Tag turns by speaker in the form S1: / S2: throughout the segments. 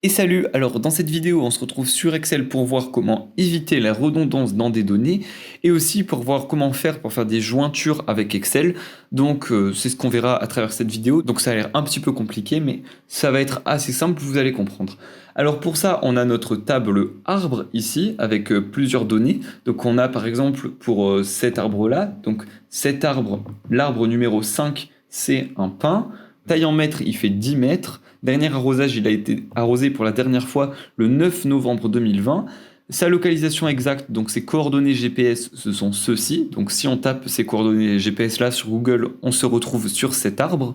S1: Et salut, alors dans cette vidéo on se retrouve sur Excel pour voir comment éviter la redondance dans des données et aussi pour voir comment faire pour faire des jointures avec Excel. Donc c'est ce qu'on verra à travers cette vidéo, donc ça a l'air un petit peu compliqué mais ça va être assez simple, vous allez comprendre. Alors pour ça on a notre table arbre ici avec plusieurs données. Donc on a par exemple pour cet arbre là, donc cet arbre, l'arbre numéro 5 c'est un pin, taille en mètres il fait 10 mètres. Dernier arrosage, il a été arrosé pour la dernière fois le 9 novembre 2020. Sa localisation exacte, donc ses coordonnées GPS, ce sont ceux-ci. Donc si on tape ces coordonnées GPS là sur Google, on se retrouve sur cet arbre.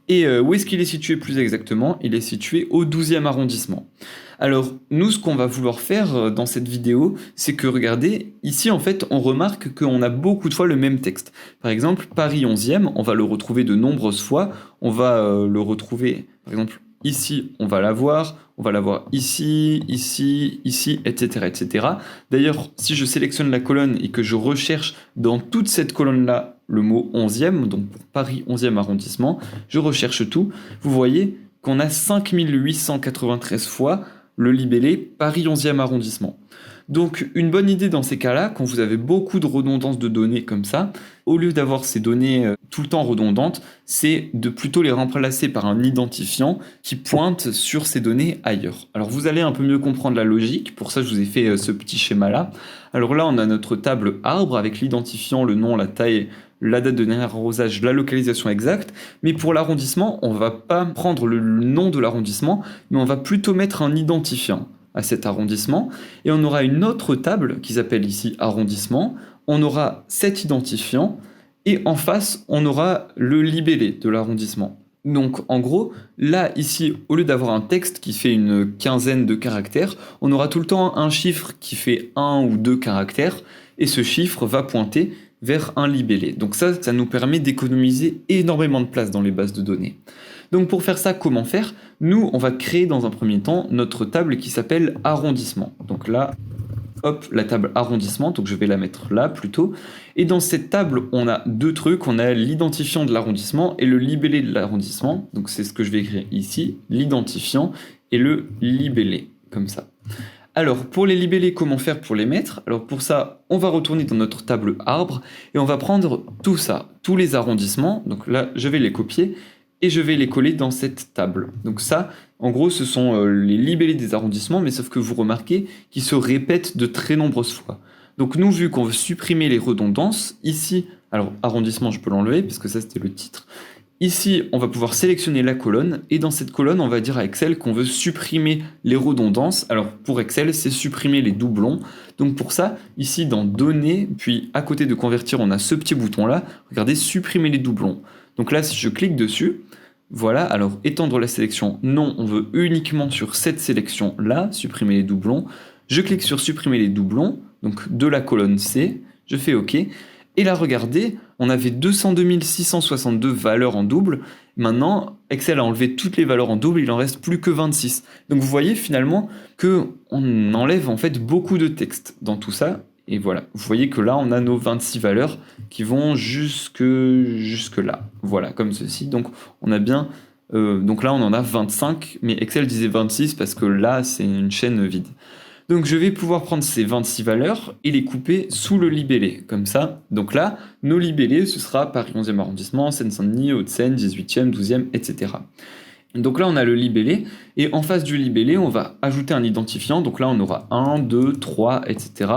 S1: Et où est-ce qu'il est situé plus exactement? Il est situé au 12e arrondissement. Alors, nous, ce qu'on va vouloir faire dans cette vidéo, c'est que, regardez, ici, en fait, on remarque qu'on a beaucoup de fois le même texte. Par exemple, Paris 11e, on va le retrouver de nombreuses fois. On va le retrouver, par exemple, ici, on va l'avoir ici, ici, ici, etc., etc. D'ailleurs, si je sélectionne la colonne et que je recherche dans toute cette colonne-là le mot 11e, donc pour Paris 11e arrondissement, je recherche tout. Vous voyez qu'on a 5893 fois le libellé Paris 11e arrondissement. Donc une bonne idée dans ces cas-là, quand vous avez beaucoup de redondance de données comme ça, au lieu d'avoir ces données tout le temps redondantes, c'est de plutôt les remplacer par un identifiant qui pointe sur ces données ailleurs. Alors vous allez un peu mieux comprendre la logique, pour ça je vous ai fait ce petit schéma-là. Alors là on a notre table arbre avec l'identifiant, le nom, la taille, la date de dernier arrosage, la localisation exacte, mais pour l'arrondissement, on va pas prendre le nom de l'arrondissement, mais on va plutôt mettre un identifiant à cet arrondissement, et on aura une autre table qui s'appelle ici arrondissement, on aura cet identifiant, et en face, on aura le libellé de l'arrondissement. Donc en gros, là, ici, au lieu d'avoir un texte qui fait une quinzaine de caractères, on aura tout le temps un chiffre qui fait 1 ou 2 caractères, et ce chiffre va pointer vers un libellé. Donc ça nous permet d'économiser énormément de place dans les bases de données. Donc pour faire ça, comment faire? Nous, on va créer dans un premier temps notre table qui s'appelle arrondissement. Donc là, hop, la table arrondissement, donc je vais la mettre là plutôt. Et dans cette table, on a deux trucs, on a l'identifiant de l'arrondissement et le libellé de l'arrondissement. Donc c'est ce que je vais écrire ici, l'identifiant et le libellé, comme ça. Alors, pour les libellés, comment faire pour les mettre? Alors pour ça, on va retourner dans notre table arbre et on va prendre tout ça, tous les arrondissements. Donc là, je vais les copier et je vais les coller dans cette table. Donc ça, en gros, ce sont les libellés des arrondissements, mais sauf que vous remarquez qu'ils se répètent de très nombreuses fois. Donc nous, vu qu'on veut supprimer les redondances, ici, alors arrondissement, je peux l'enlever parce que ça c'était le titre. Ici, on va pouvoir sélectionner la colonne et dans cette colonne, on va dire à Excel qu'on veut supprimer les redondances. Alors pour Excel, c'est supprimer les doublons. Donc pour ça, ici dans Données, puis à côté de Convertir, on a ce petit bouton-là. Regardez, supprimer les doublons. Donc là, si je clique dessus, voilà, alors étendre la sélection, non, on veut uniquement sur cette sélection-là, supprimer les doublons. Je clique sur supprimer les doublons, donc de la colonne C, je fais OK. Et là, regardez, on avait 202 662 valeurs en double. Maintenant, Excel a enlevé toutes les valeurs en double, il en reste plus que 26. Donc vous voyez finalement qu'on enlève en fait beaucoup de texte dans tout ça. Et voilà, vous voyez que là, on a nos 26 valeurs qui vont jusque là. Voilà, comme ceci. Donc on a bien... donc là, on en a 25, mais Excel disait 26 parce que là, c'est une chaîne vide. Donc je vais pouvoir prendre ces 26 valeurs et les couper sous le libellé, comme ça. Donc là, nos libellés, ce sera Paris 11e arrondissement, Seine-Saint-Denis, Hauts-de-Seine, 18e, 12e, etc. Donc là, on a le libellé, et en face du libellé, on va ajouter un identifiant. Donc là, on aura 1, 2, 3, etc.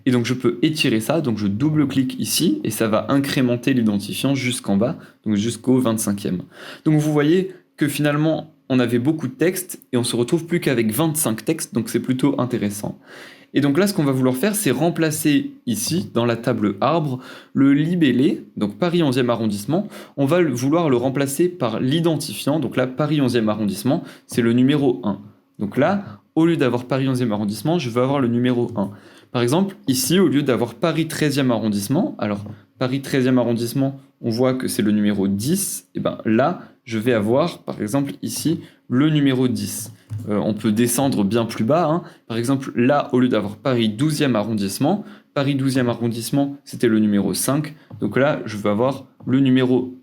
S1: Et donc je peux étirer ça, donc je double-clique ici, et ça va incrémenter l'identifiant jusqu'en bas, donc jusqu'au 25e. Donc vous voyez que finalement, on avait beaucoup de textes et on se retrouve plus qu'avec 25 textes, donc c'est plutôt intéressant. Et donc là, ce qu'on va vouloir faire, c'est remplacer ici, dans la table arbre, le libellé, donc Paris 11e arrondissement, on va vouloir le remplacer par l'identifiant, donc là, Paris 11e arrondissement, c'est le numéro 1. Donc là, au lieu d'avoir Paris 11e arrondissement, je veux avoir le numéro 1. Par exemple, ici, au lieu d'avoir Paris 13e arrondissement, alors Paris 13e arrondissement, on voit que c'est le numéro 10, et bien là, je vais avoir, par exemple, ici, le numéro 10. On peut descendre bien plus bas. Hein. Par exemple, là, au lieu d'avoir Paris 12e arrondissement, Paris 12e arrondissement, c'était le numéro 5. Donc là, je vais avoir le numéro...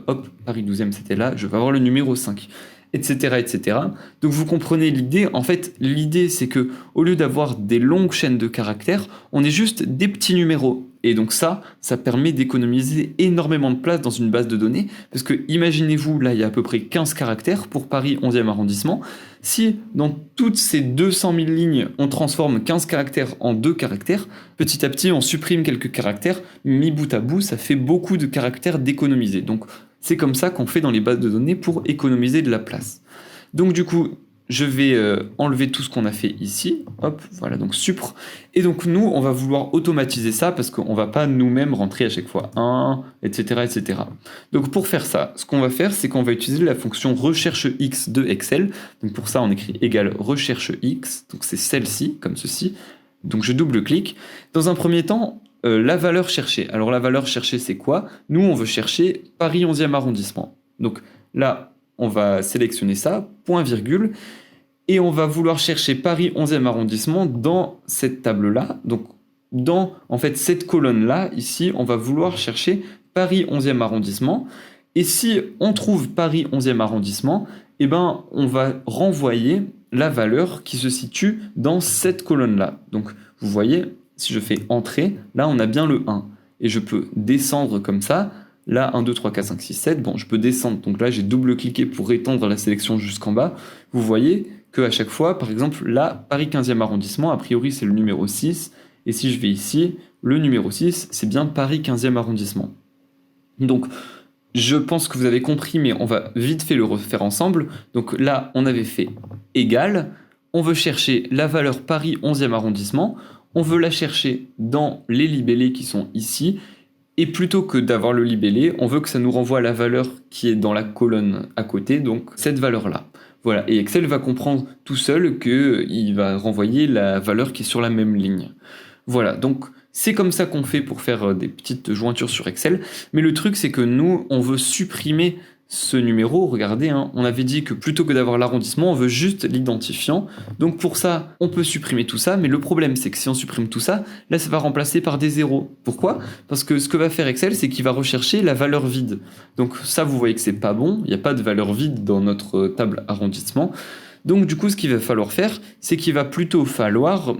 S1: hop, Paris 12e, c'était là. Je vais avoir le numéro 5. etc., etc. Donc vous comprenez l'idée. En fait, l'idée c'est que au lieu d'avoir des longues chaînes de caractères, on est juste des petits numéros. Et donc ça permet d'économiser énormément de place dans une base de données, parce que imaginez-vous, là il y a à peu près 15 caractères pour Paris 11e arrondissement. Si dans toutes ces 200 000 lignes, on transforme 15 caractères en 2 caractères, petit à petit on supprime quelques caractères, mis bout à bout, ça fait beaucoup de caractères d'économiser. Donc c'est comme ça qu'on fait dans les bases de données pour économiser de la place. Donc du coup, je vais enlever tout ce qu'on a fait ici. Hop, voilà, donc supr. Et donc nous, on va vouloir automatiser ça parce qu'on ne va pas nous-mêmes rentrer à chaque fois 1, etc., etc. Donc pour faire ça, ce qu'on va faire, c'est qu'on va utiliser la fonction recherche x de Excel. Donc pour ça, on écrit égal recherche x. Donc c'est celle-ci, comme ceci. Donc je double-clique. Dans un premier temps, la valeur cherchée. Alors la valeur cherchée, c'est quoi? Nous, on veut chercher Paris 11e arrondissement. Donc là, on va sélectionner ça, point virgule, et on va vouloir chercher Paris 11e arrondissement dans cette table-là. Donc dans en fait cette colonne-là, ici, on va vouloir chercher Paris 11e arrondissement. Et si on trouve Paris 11e arrondissement, eh ben, on va renvoyer la valeur qui se situe dans cette colonne-là. Donc vous voyez, si je fais Entrée, là on a bien le 1. Et je peux descendre comme ça. Là, 1, 2, 3, 4, 5, 6, 7. Bon, je peux descendre. Donc là, j'ai double-cliqué pour étendre la sélection jusqu'en bas. Vous voyez qu'à chaque fois, par exemple, là, Paris 15e arrondissement, a priori, c'est le numéro 6. Et si je vais ici, le numéro 6, c'est bien Paris 15e arrondissement. Donc, je pense que vous avez compris, mais on va vite fait le refaire ensemble. Donc là, on avait fait égal. On veut chercher la valeur Paris 11e arrondissement. On veut la chercher dans les libellés qui sont ici. Et plutôt que d'avoir le libellé, on veut que ça nous renvoie la valeur qui est dans la colonne à côté, donc cette valeur-là. Voilà, et Excel va comprendre tout seul qu'il va renvoyer la valeur qui est sur la même ligne. Voilà, donc c'est comme ça qu'on fait pour faire des petites jointures sur Excel. Mais le truc, c'est que nous, on veut supprimer ce numéro. Regardez, hein, on avait dit que plutôt que d'avoir l'arrondissement, on veut juste l'identifiant. Donc pour ça, on peut supprimer tout ça. Mais le problème, c'est que si on supprime tout ça, là, ça va remplacer par des zéros. Pourquoi? Parce que ce que va faire Excel, c'est qu'il va rechercher la valeur vide. Donc ça, vous voyez que c'est pas bon. Il n'y a pas de valeur vide dans notre table arrondissement. Donc du coup, ce qu'il va falloir faire, c'est qu'il va plutôt falloir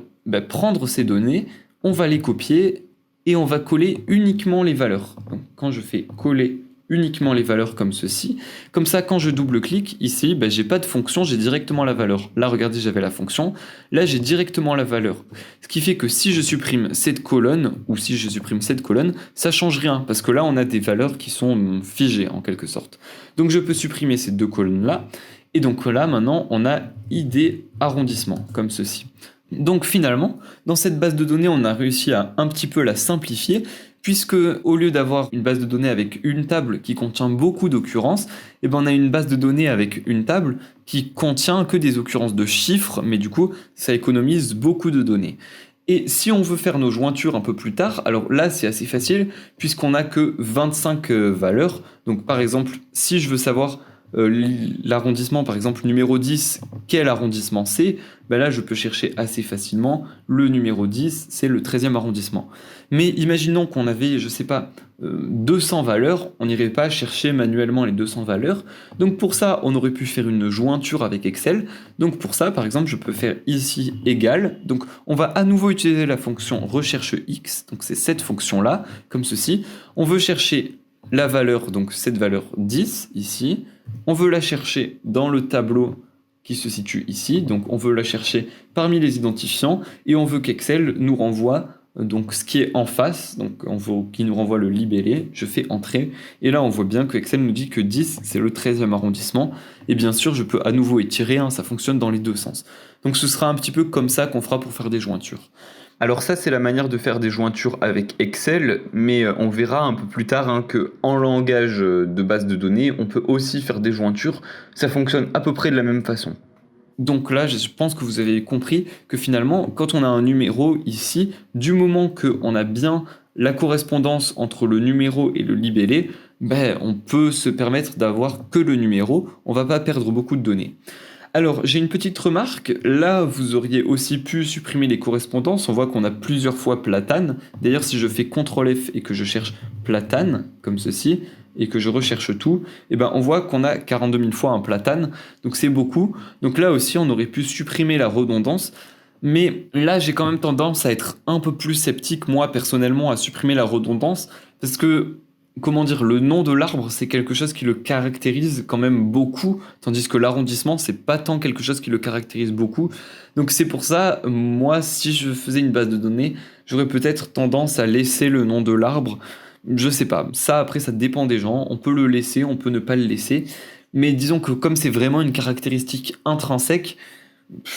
S1: prendre ces données, on va les copier et on va coller uniquement les valeurs. Donc quand je fais coller uniquement les valeurs comme ceci, comme ça quand je double-clique ici, j'ai pas de fonction, j'ai directement la valeur. Là regardez, j'avais la fonction, là j'ai directement la valeur. Ce qui fait que si je supprime cette colonne ou si je supprime cette colonne, ça change rien parce que là on a des valeurs qui sont figées en quelque sorte. Donc je peux supprimer ces deux colonnes là. Et donc là, maintenant, on a ID arrondissement, comme ceci. Donc finalement, dans cette base de données, on a réussi à un petit peu la simplifier, puisque au lieu d'avoir une base de données avec une table qui contient beaucoup d'occurrences, on a une base de données avec une table qui contient que des occurrences de chiffres, mais du coup, ça économise beaucoup de données. Et si on veut faire nos jointures un peu plus tard, alors là c'est assez facile, puisqu'on n'a que 25 valeurs. Donc par exemple, si je veux savoir l'arrondissement, par exemple numéro 10, quel arrondissement c'est, là je peux chercher assez facilement. Le numéro 10, c'est le 13e arrondissement. Mais imaginons qu'on avait, je sais pas, 200 valeurs, on n'irait pas chercher manuellement les 200 valeurs. Donc pour ça, on aurait pu faire une jointure avec Excel. Donc pour ça, par exemple, je peux faire ici égal. Donc on va à nouveau utiliser la fonction recherche x, donc c'est cette fonction-là, comme ceci. On veut chercher la valeur, donc cette valeur 10 ici, on veut la chercher dans le tableau qui se situe ici, donc on veut la chercher parmi les identifiants et on veut qu'Excel nous renvoie donc ce qui est en face, donc on veut qu'il nous renvoie le libellé, je fais Entrée et là on voit bien que Excel nous dit que 10 c'est le 13e arrondissement et bien sûr je peux à nouveau étirer, ça fonctionne dans les deux sens. Donc ce sera un petit peu comme ça qu'on fera pour faire des jointures. Alors ça, c'est la manière de faire des jointures avec Excel, mais on verra un peu plus tard qu'en langage de base de données, on peut aussi faire des jointures. Ça fonctionne à peu près de la même façon. Donc là, je pense que vous avez compris que finalement, quand on a un numéro ici, du moment qu'on a bien la correspondance entre le numéro et le libellé, on peut se permettre d'avoir que le numéro, on ne va pas perdre beaucoup de données. Alors, j'ai une petite remarque. Là, vous auriez aussi pu supprimer les correspondances. On voit qu'on a plusieurs fois platane. D'ailleurs, si je fais CTRL F et que je cherche platane, comme ceci, et que je recherche tout, et ben on voit qu'on a 42 000 fois un platane, donc c'est beaucoup. Donc là aussi, on aurait pu supprimer la redondance, mais là, j'ai quand même tendance à être un peu plus sceptique, moi, personnellement, à supprimer la redondance, parce que, comment dire, le nom de l'arbre, c'est quelque chose qui le caractérise quand même beaucoup, tandis que l'arrondissement, c'est pas tant quelque chose qui le caractérise beaucoup. Donc c'est pour ça, moi, si je faisais une base de données, j'aurais peut-être tendance à laisser le nom de l'arbre. Je sais pas, ça après, ça dépend des gens, on peut le laisser, on peut ne pas le laisser, mais disons que comme c'est vraiment une caractéristique intrinsèque,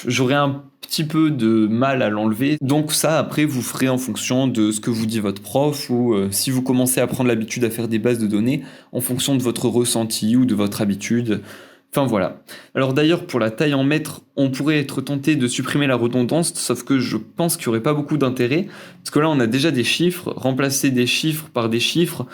S1: j'aurais un petit peu de mal à l'enlever. Donc ça, après, vous ferez en fonction de ce que vous dit votre prof ou si vous commencez à prendre l'habitude à faire des bases de données, en fonction de votre ressenti ou de votre habitude. Enfin voilà. Alors d'ailleurs, pour la taille en mètres, on pourrait être tenté de supprimer la redondance, sauf que je pense qu'il n'y aurait pas beaucoup d'intérêt, parce que là, on a déjà des chiffres. Remplacer des chiffres par des chiffres,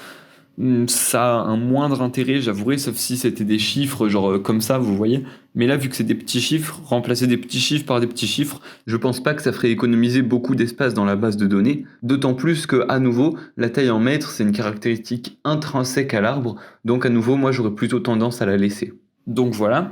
S1: ça a un moindre intérêt, j'avouerai, sauf si c'était des chiffres, genre comme ça, vous voyez. Mais là, vu que c'est des petits chiffres, remplacer des petits chiffres par des petits chiffres, je pense pas que ça ferait économiser beaucoup d'espace dans la base de données. D'autant plus que, à nouveau, la taille en mètres, c'est une caractéristique intrinsèque à l'arbre. Donc, à nouveau, moi, j'aurais plutôt tendance à la laisser. Donc voilà.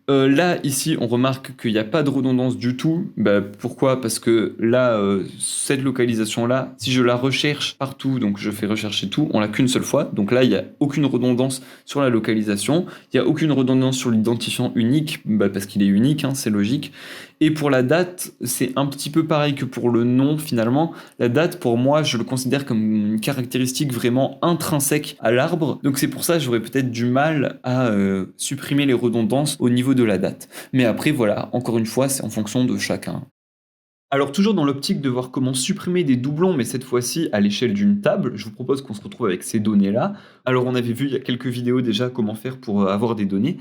S1: Là, ici, on remarque qu'il n'y a pas de redondance du tout. Bah, pourquoi? Parce que là, cette localisation-là, si je la recherche partout, donc je fais rechercher tout, on l'a qu'une seule fois. Donc là, il n'y a aucune redondance sur la localisation. Il n'y a aucune redondance sur l'identifiant unique, bah, parce qu'il est unique, hein, c'est logique. Et pour la date, c'est un petit peu pareil que pour le nom, finalement. La date, pour moi, je le considère comme une caractéristique vraiment intrinsèque à l'arbre. Donc c'est pour ça que j'aurais peut-être du mal à supprimer les redondances au niveau de la date. Mais après, voilà, encore une fois, c'est en fonction de chacun. Alors toujours dans l'optique de voir comment supprimer des doublons, mais cette fois-ci à l'échelle d'une table, je vous propose qu'on se retrouve avec ces données-là. Alors on avait vu il y a quelques vidéos déjà comment faire pour avoir des données.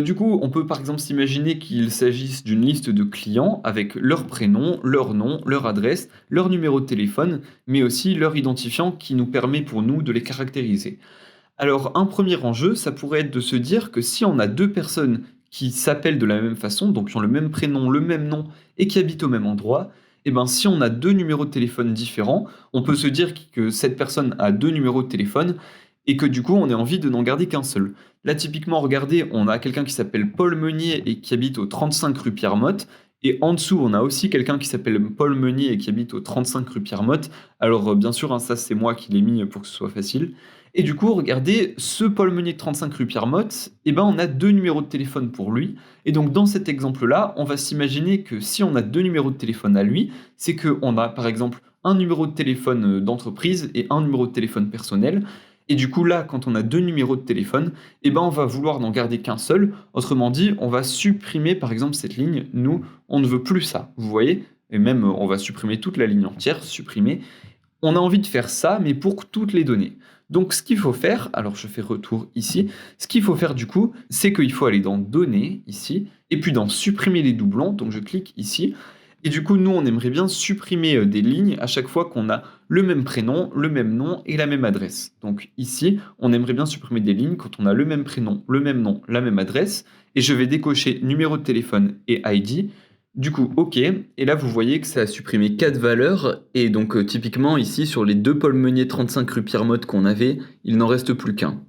S1: Du coup, on peut par exemple s'imaginer qu'il s'agisse d'une liste de clients avec leur prénom, leur nom, leur adresse, leur numéro de téléphone, mais aussi leur identifiant qui nous permet pour nous de les caractériser. Alors, un premier enjeu, ça pourrait être de se dire que si on a deux personnes qui s'appellent de la même façon, donc qui ont le même prénom, le même nom et qui habitent au même endroit, eh ben, si on a deux numéros de téléphone différents, on peut se dire que cette personne a deux numéros de téléphone et que du coup, on a envie de n'en garder qu'un seul. Là, typiquement, regardez, on a quelqu'un qui s'appelle Paul Meunier et qui habite au 35 rue Pierre-Motte. Et en dessous, on a aussi quelqu'un qui s'appelle Paul Meunier et qui habite au 35 rue Pierre-Motte. Alors, bien sûr, hein, ça, c'est moi qui l'ai mis pour que ce soit facile. Et du coup, regardez, ce Paul Meunier de 35 rue Pierre-Motte, eh ben, on a deux numéros de téléphone pour lui. Et donc, dans cet exemple-là, on va s'imaginer que si on a deux numéros de téléphone à lui, c'est qu'on a, par exemple, un numéro de téléphone d'entreprise et un numéro de téléphone personnel. Et du coup, là, quand on a deux numéros de téléphone, eh ben, on va vouloir n'en garder qu'un seul. Autrement dit, on va supprimer, par exemple, cette ligne. Nous, on ne veut plus ça, vous voyez? Et même, on va supprimer toute la ligne entière, supprimer. On a envie de faire ça, mais pour toutes les données. Donc, ce qu'il faut faire, alors je fais retour ici, ce qu'il faut faire du coup, c'est qu'il faut aller dans Données, ici, et puis dans Supprimer les doublons, donc je clique ici, et du coup, nous, on aimerait bien supprimer des lignes à chaque fois qu'on a le même prénom, le même nom et la même adresse. Donc ici, on aimerait bien supprimer des lignes quand on a le même prénom, le même nom, la même adresse, et je vais décocher numéro de téléphone et ID. Du coup, OK. Et là, vous voyez que ça a supprimé 4 valeurs. Et donc, typiquement, ici, sur les deux Paul Meunier 35 rue Pierre-Motte qu'on avait, il n'en reste plus qu'un.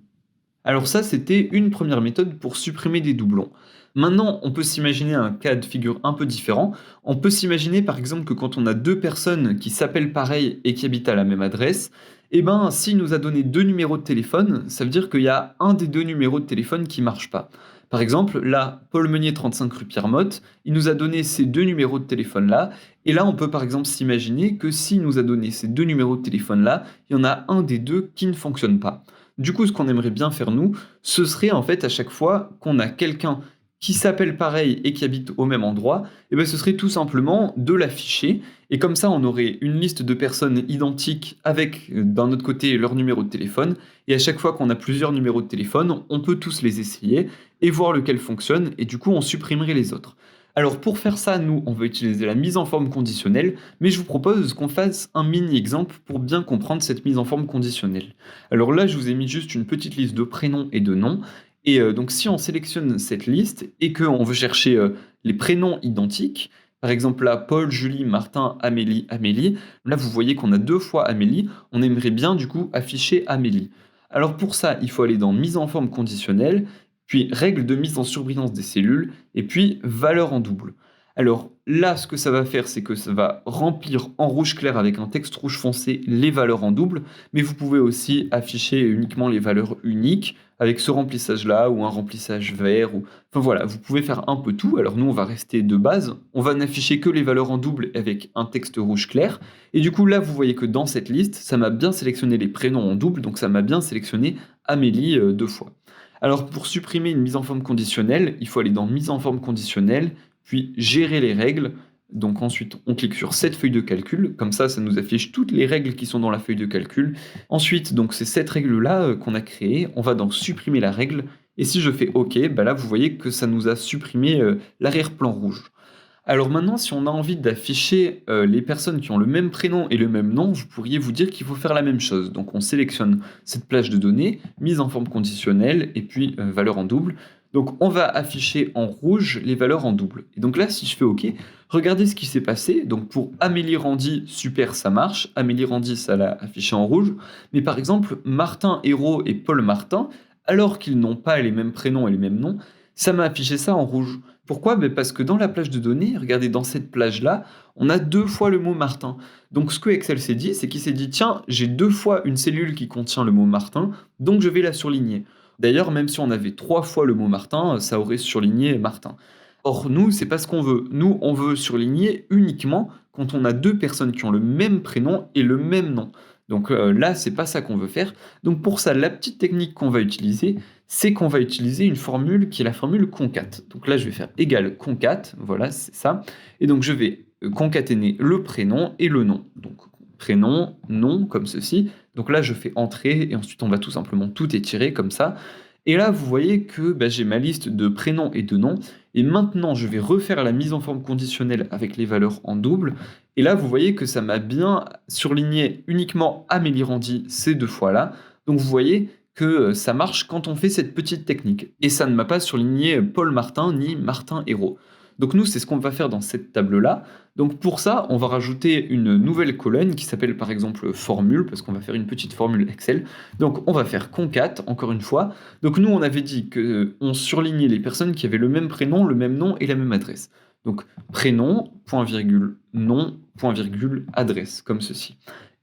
S1: Alors ça, c'était une première méthode pour supprimer des doublons. Maintenant, on peut s'imaginer un cas de figure un peu différent. On peut s'imaginer, par exemple, que quand on a deux personnes qui s'appellent pareil et qui habitent à la même adresse, eh ben, s'il nous a donné deux numéros de téléphone, ça veut dire qu'il y a un des deux numéros de téléphone qui marche pas. Par exemple, là, Paul Meunier 35 rue Pierre-Motte, il nous a donné ces deux numéros de téléphone-là, et là, on peut par exemple s'imaginer que s'il nous a donné ces deux numéros de téléphone-là, il y en a un des deux qui ne fonctionne pas. Du coup, ce qu'on aimerait bien faire, nous, ce serait en fait à chaque fois qu'on a quelqu'un qui s'appelle pareil et qui habite au même endroit, eh ben, ce serait tout simplement de l'afficher. Et comme ça, on aurait une liste de personnes identiques avec, d'un autre côté, leur numéro de téléphone. Et à chaque fois qu'on a plusieurs numéros de téléphone, on peut tous les essayer et voir lequel fonctionne. Et du coup, on supprimerait les autres. Alors pour faire ça, nous, on va utiliser la mise en forme conditionnelle, mais je vous propose qu'on fasse un mini-exemple pour bien comprendre cette mise en forme conditionnelle. Alors là, je vous ai mis juste une petite liste de prénoms et de noms, et donc si on sélectionne cette liste et qu'on veut chercher les prénoms identiques, par exemple là, Paul, Julie, Martin, Amélie, Amélie, là vous voyez qu'on a deux fois Amélie, on aimerait bien du coup afficher Amélie. Alors pour ça, il faut aller dans mise en forme conditionnelle, puis règles de mise en surbrillance des cellules, et puis valeur en double. Alors là, ce que ça va faire, c'est que ça va remplir en rouge clair avec un texte rouge foncé les valeurs en double, mais vous pouvez aussi afficher uniquement les valeurs uniques avec ce remplissage-là ou un remplissage vert. Enfin voilà, vous pouvez faire un peu tout. Alors nous, on va rester de base. On va n'afficher que les valeurs en double avec un texte rouge clair. Et du coup, là, vous voyez que dans cette liste, ça m'a bien sélectionné les prénoms en double, donc ça m'a bien sélectionné Amélie 2 fois. Alors pour supprimer une mise en forme conditionnelle, il faut aller dans mise en forme conditionnelle, puis gérer les règles. Donc ensuite, on clique sur cette feuille de calcul, comme ça nous affiche toutes les règles qui sont dans la feuille de calcul. Ensuite, donc c'est cette règle-là qu'on a créée, on va donc supprimer la règle, et si je fais OK, bah là vous voyez que ça nous a supprimé l'arrière-plan rouge. Alors maintenant, si on a envie d'afficher les personnes qui ont le même prénom et le même nom, vous pourriez vous dire qu'il faut faire la même chose. Donc on sélectionne cette plage de données, mise en forme conditionnelle, et puis valeur en double. Donc on va afficher en rouge les valeurs en double. Et donc là, si je fais OK, regardez ce qui s'est passé. Donc pour Amélie Randy, super, ça marche. Amélie Randy, ça l'a affiché en rouge. Mais par exemple, Martin Hérault et Paul Martin, alors qu'ils n'ont pas les mêmes prénoms et les mêmes noms, ça m'a affiché ça en rouge. Pourquoi? Parce que dans la plage de données, regardez, dans cette plage-là, on a 2 fois le mot Martin. Donc ce que Excel s'est dit, c'est qu'il s'est dit: «Tiens, j'ai 2 fois une cellule qui contient le mot Martin, donc je vais la surligner». D'ailleurs, même si on avait 3 fois le mot Martin, ça aurait surligné Martin. Or nous, c'est pas ce qu'on veut. Nous, on veut surligner uniquement quand on a 2 personnes qui ont le même prénom et le même nom. Donc là, c'est pas ça qu'on veut faire. Donc pour ça, la petite technique qu'on va utiliser, c'est qu'on va utiliser une formule qui est la formule concat. Donc là, je vais faire égal concat, voilà, c'est ça. Et donc je vais concaténer le prénom et le nom. Donc prénom, nom, comme ceci. Donc là, je fais entrer et ensuite on va tout simplement tout étirer comme ça. Et là, vous voyez que j'ai ma liste de prénoms et de noms. Et maintenant, je vais refaire la mise en forme conditionnelle avec les valeurs en double. Et là, vous voyez que ça m'a bien surligné uniquement Amélie Randy ces 2 fois-là. Donc vous voyez que ça marche quand on fait cette petite technique. Et ça ne m'a pas surligné Paul Martin ni Martin Hérault. Donc nous, c'est ce qu'on va faire dans cette table-là. Donc pour ça, on va rajouter une nouvelle colonne qui s'appelle par exemple formule, parce qu'on va faire une petite formule Excel. Donc on va faire concat, encore une fois. Donc nous, on avait dit qu'on surlignait les personnes qui avaient le même prénom, le même nom et la même adresse. Donc prénom, point virgule, nom, point virgule, adresse, comme ceci.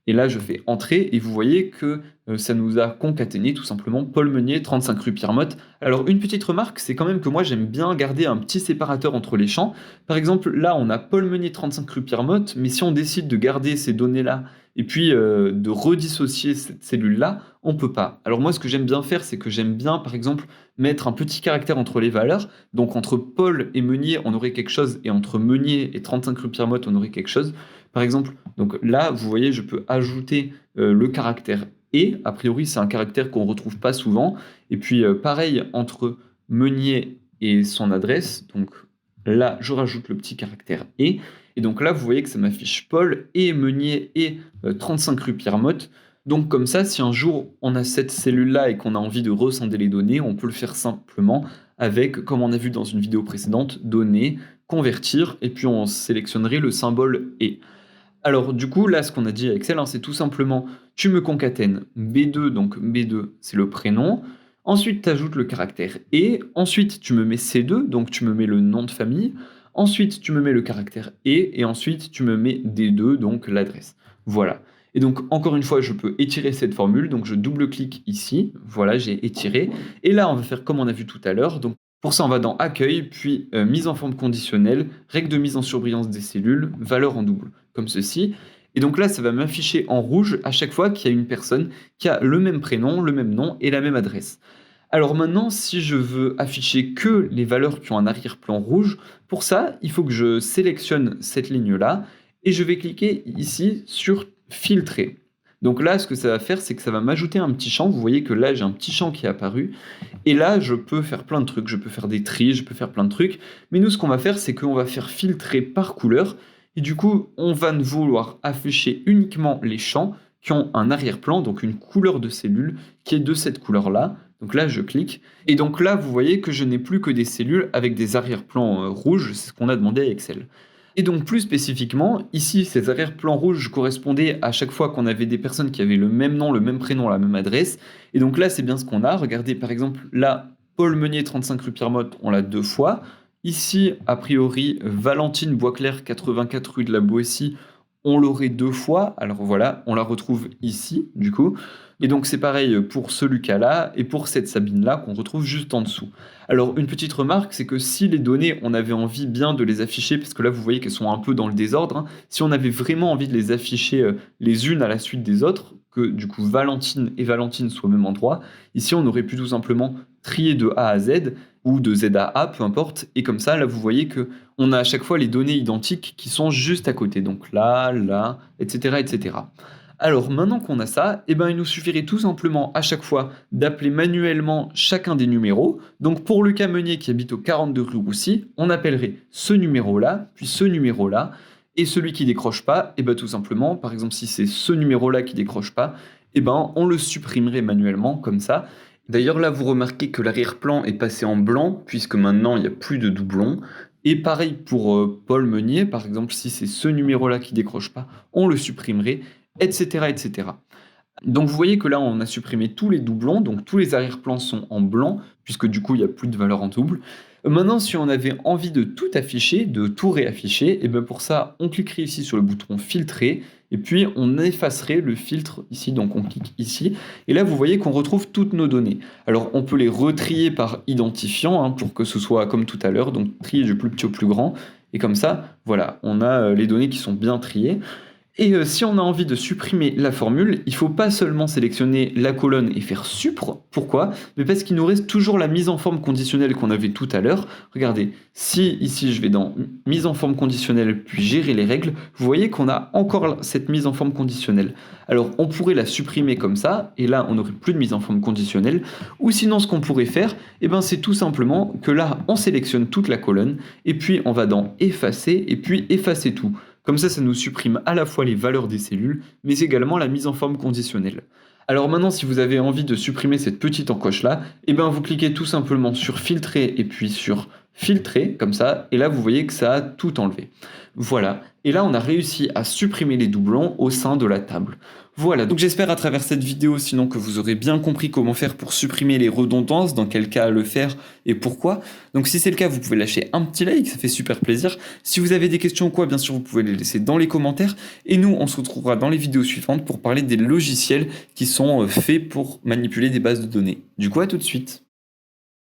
S1: Et là, je fais entrer et vous voyez que ça nous a concaténé tout simplement Paul Meunier, 35 rue Pierre Motte. Alors une petite remarque, c'est quand même que moi j'aime bien garder un petit séparateur entre les champs. Par exemple, là on a Paul Meunier, 35 rue Pierre Motte, mais si on décide de garder ces données-là et puis de redissocier cette cellule-là, on peut pas. Alors moi ce que j'aime bien faire, c'est que j'aime bien par exemple mettre un petit caractère entre les valeurs. Donc entre Paul et Meunier, on aurait quelque chose, et entre Meunier et 35 rue Pierre Motte, on aurait quelque chose. Par exemple, donc là, vous voyez, je peux ajouter le caractère et. A priori, c'est un caractère qu'on ne retrouve pas souvent. Et puis, pareil, entre Meunier et son adresse. Donc là, je rajoute le petit caractère et. Et donc là, vous voyez que ça m'affiche Paul et Meunier et 35 rue Pierre Motte. Donc comme ça, si un jour on a cette cellule-là et qu'on a envie de rescinder les données, on peut le faire simplement avec, comme on a vu dans une vidéo précédente, données, convertir, et puis on sélectionnerait le symbole et. Alors du coup, là, ce qu'on a dit à Excel, c'est tout simplement, tu me concatènes B2, donc B2, c'est le prénom. Ensuite, tu ajoutes le caractère et. Ensuite, tu me mets C2, donc tu me mets le nom de famille. Ensuite, tu me mets le caractère et ensuite, tu me mets D2, donc l'adresse. Voilà. Et donc, encore une fois, je peux étirer cette formule. Donc, je double-clique ici. Voilà, j'ai étiré. Et là, on va faire comme on a vu tout à l'heure. Donc, pour ça, on va dans Accueil, puis Mise en forme conditionnelle, règle de mise en surbrillance des cellules, valeur en double, comme ceci. Et donc là, ça va m'afficher en rouge à chaque fois qu'il y a une personne qui a le même prénom, le même nom et la même adresse. Alors maintenant, si je veux afficher que les valeurs qui ont un arrière-plan rouge, pour ça, il faut que je sélectionne cette ligne-là et je vais cliquer ici sur Filtrer. Donc là, ce que ça va faire, c'est que ça va m'ajouter un petit champ. Vous voyez que là, j'ai un petit champ qui est apparu. Et là, je peux faire plein de trucs. Je peux faire des tris, je peux faire plein de trucs. Mais nous, ce qu'on va faire, c'est qu'on va faire filtrer par couleur. Et du coup, on va vouloir afficher uniquement les champs qui ont un arrière-plan, donc une couleur de cellule qui est de cette couleur-là. Donc là, je clique. Et donc là, vous voyez que je n'ai plus que des cellules avec des arrière-plans rouges. C'est ce qu'on a demandé à Excel. Et donc plus spécifiquement, ici, ces arrière-plans rouges correspondaient à chaque fois qu'on avait des personnes qui avaient le même nom, le même prénom, la même adresse. Et donc là, c'est bien ce qu'on a. Regardez, par exemple, là, Paul Meunier, 35 rue Pierre-Motte, on l'a 2 fois. Ici, a priori, Valentine Boisclair, 84 rue de la Boétie, on l'aurait 2 fois. Alors voilà, on la retrouve ici, du coup. Et donc c'est pareil pour ce Lucas-là et pour cette Sabine-là qu'on retrouve juste en dessous. Alors une petite remarque, c'est que si les données, on avait envie bien de les afficher, parce que là vous voyez qu'elles sont un peu dans le désordre, hein, si on avait vraiment envie de les afficher les unes à la suite des autres, que du coup Valentine et Valentine soient au même endroit, ici on aurait pu tout simplement trier de A à Z, ou de Z à A, peu importe, et comme ça, là vous voyez que on a à chaque fois les données identiques qui sont juste à côté, donc là, etc., etc. Alors maintenant qu'on a ça, eh ben, il nous suffirait tout simplement à chaque fois d'appeler manuellement chacun des numéros. Donc pour Lucas Meunier qui habite au 42 rue Roussy, on appellerait ce numéro-là, puis ce numéro-là, et celui qui décroche pas, eh ben, tout simplement, par exemple si c'est ce numéro-là qui décroche pas, eh ben, on le supprimerait manuellement comme ça. D'ailleurs là vous remarquez que l'arrière-plan est passé en blanc puisque maintenant il n'y a plus de doublons. Et pareil pour Paul Meunier, par exemple si c'est ce numéro-là qui décroche pas, on le supprimerait, etc., etc. Donc vous voyez que là, on a supprimé tous les doublons, donc tous les arrière-plans sont en blanc, puisque du coup, il n'y a plus de valeur en double. Maintenant, si on avait envie de tout afficher, de tout réafficher, et bien pour ça, on cliquerait ici sur le bouton filtrer, et puis on effacerait le filtre ici, donc on clique ici, et là vous voyez qu'on retrouve toutes nos données. Alors on peut les retrier par identifiant, hein, pour que ce soit comme tout à l'heure, donc trier du plus petit au plus grand, et comme ça, voilà, on a les données qui sont bien triées. Et si on a envie de supprimer la formule, il ne faut pas seulement sélectionner la colonne et faire supr. Pourquoi? Mais parce qu'il nous reste toujours la mise en forme conditionnelle qu'on avait tout à l'heure. Regardez, si ici je vais dans mise en forme conditionnelle puis gérer les règles, vous voyez qu'on a encore cette mise en forme conditionnelle. Alors on pourrait la supprimer comme ça, et là on n'aurait plus de mise en forme conditionnelle. Ou sinon ce qu'on pourrait faire, eh ben, c'est tout simplement que là on sélectionne toute la colonne, et puis on va dans effacer, et puis effacer tout. Comme ça nous supprime à la fois les valeurs des cellules, mais également la mise en forme conditionnelle. Alors maintenant, si vous avez envie de supprimer cette petite encoche-là, eh ben vous cliquez tout simplement sur filtrer et puis sur filtrer, comme ça, et là vous voyez que ça a tout enlevé. Voilà, et là on a réussi à supprimer les doublons au sein de la table. Voilà, donc j'espère à travers cette vidéo sinon que vous aurez bien compris comment faire pour supprimer les redondances, dans quel cas le faire et pourquoi. Donc si c'est le cas, vous pouvez lâcher un petit like, ça fait super plaisir. Si vous avez des questions ou quoi, bien sûr, vous pouvez les laisser dans les commentaires. Et nous, on se retrouvera dans les vidéos suivantes pour parler des logiciels qui sont faits pour manipuler des bases de données. Du coup, à tout de suite.